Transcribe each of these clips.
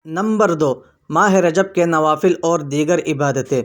Number 2، ماہ رجب کے نوافل اور دیگر عبادتیں۔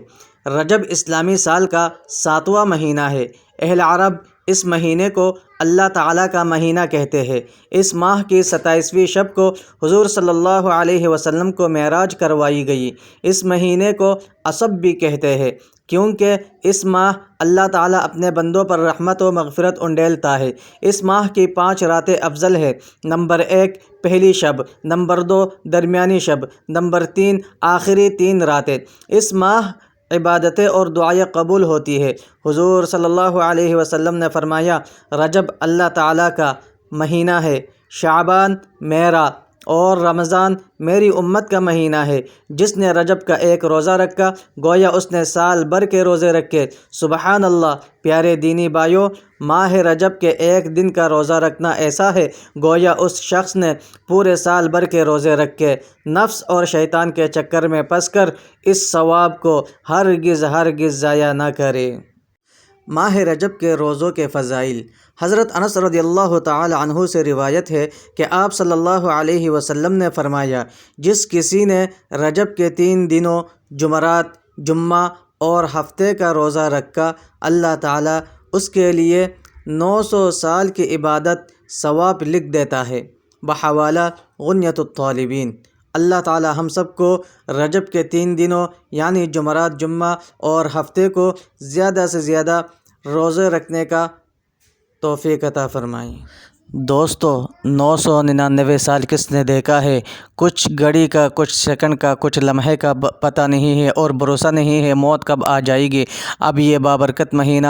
رجب اسلامی سال کا 7واں مہینہ ہے۔ اہل عرب اس مہینے کو اللہ تعالیٰ کا مہینہ کہتے ہیں۔ اس ماہ کی 27ویں شب کو حضور صلی اللہ علیہ وسلم کو معراج کروائی گئی۔ اس مہینے کو عصب بھی کہتے ہیں کیونکہ اس ماہ اللہ تعالیٰ اپنے بندوں پر رحمت و مغفرت انڈیلتا ہے۔ اس ماہ کی 5 راتیں افضل ہیں۔ نمبر 1، پہلی شب، نمبر 2، درمیانی شب، نمبر 3، آخری 3 راتیں۔ اس ماہ عبادتیں اور دعائیں قبول ہوتی ہے۔ حضور صلی اللہ علیہ وسلم نے فرمایا، رجب اللہ تعالیٰ کا مہینہ ہے، شعبان میرا اور رمضان میری امت کا مہینہ ہے۔ جس نے رجب کا ایک روزہ رکھا گویا اس نے سال بھر کے روزے رکھے۔ سبحان اللہ! پیارے دینی بھائیوں، ماہ رجب کے ایک دن کا روزہ رکھنا ایسا ہے گویا اس شخص نے پورے سال بھر کے روزے رکھے۔ نفس اور شیطان کے چکر میں پھنس کر اس ثواب کو ہرگز ضائع نہ کرے۔ ماہ رجب کے روزوں کے فضائل۔ حضرت انس رضی اللہ تعالی عنہ سے روایت ہے کہ آپ صلی اللہ علیہ وسلم نے فرمایا، جس کسی نے رجب کے 3 دنوں جمعرات، جمعہ اور ہفتے کا روزہ رکھا، اللہ تعالیٰ اس کے لیے 900 سال کی عبادت ثواب لکھ دیتا ہے۔ بحوالہ غنیۃ الطالبین۔ اللہ تعالیٰ ہم سب کو رجب کے 3 دنوں یعنی جمعرات، جمعہ اور ہفتے کو زیادہ سے زیادہ روزے رکھنے کا توفیق عطا فرمائیں۔ دوستو، 999 سال کس نے دیکھا ہے؟ کچھ گھڑی کا، کچھ سیکنڈ کا، کچھ لمحے کا پتہ نہیں ہے اور بھروسہ نہیں ہے موت کب آ جائے گی۔ اب یہ بابرکت مہینہ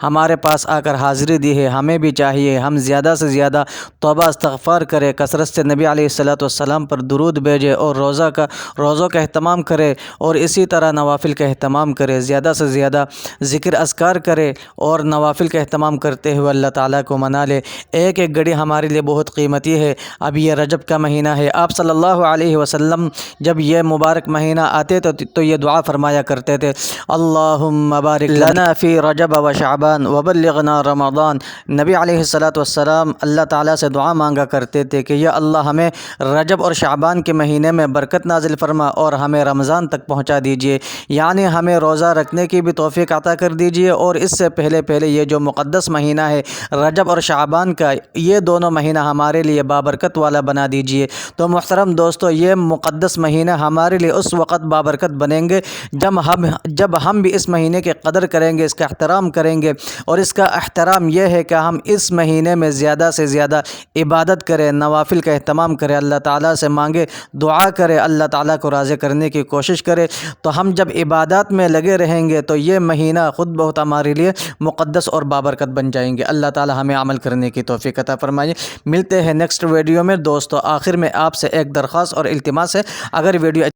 ہمارے پاس آ کر حاضری دی ہے۔ ہمیں بھی چاہیے ہم زیادہ سے زیادہ توبہ استغفار کریں، کثرت سے نبی علیہ السلام پر درود بھیجیں اور روزوں کا اہتمام کریں اور اسی طرح نوافل کا اہتمام کریں۔ زیادہ سے زیادہ ذکر اذکار کریں اور نوافل کا اہتمام کرتے ہوئے اللہ تعالیٰ کو منا لیں۔ ایک گھڑی ہمارے لیے بہت قیمتی ہے۔ اب یہ رجب کا مہینہ ہے۔ آپ صلی اللہ علیہ وسلم جب یہ مبارک مہینہ آتے تو یہ دعا فرمایا کرتے تھے، اللہم بارک لنا فی رجب و شعبان وبلغنا رمضان۔ نبی علیہ السلام اللہ تعالیٰ سے دعا مانگا کرتے تھے کہ یا اللہ ہمیں رجب اور شعبان کے مہینے میں برکت نازل فرما اور ہمیں رمضان تک پہنچا دیجئے، یعنی ہمیں روزہ رکھنے کی بھی توفیق عطا کر دیجئے اور اس سے پہلے یہ جو مقدس مہینہ ہے رجب اور شعبان کا، یہ دونوں مہینہ ہمارے لیے بابرکت والا بنا دیجئے۔ تو محترم دوستو، یہ مقدس مہینہ ہمارے لیے اس وقت بابرکت بنیں گے جب ہم بھی اس مہینے کی قدر کریں گے، اس کا احترام کریں گے، اور اس کا احترام یہ ہے کہ ہم اس مہینے میں زیادہ سے زیادہ عبادت کریں، نوافل کا اہتمام کریں، اللہ تعالیٰ سے مانگے، دعا کریں، اللہ تعالیٰ کو راضی کرنے کی کوشش کریں۔ تو ہم جب عبادات میں لگے رہیں گے تو یہ مہینہ خود بہت ہمارے لیے مقدس اور بابرکت بن جائیں گے۔ اللہ تعالیٰ ہمیں عمل کرنے کی توفیق عطا فرمائے۔ ملتے ہیں نیکسٹ ویڈیو میں۔ دوستو، آخر میں آپ سے ایک درخواست اور التماس ہے، اگر ویڈیو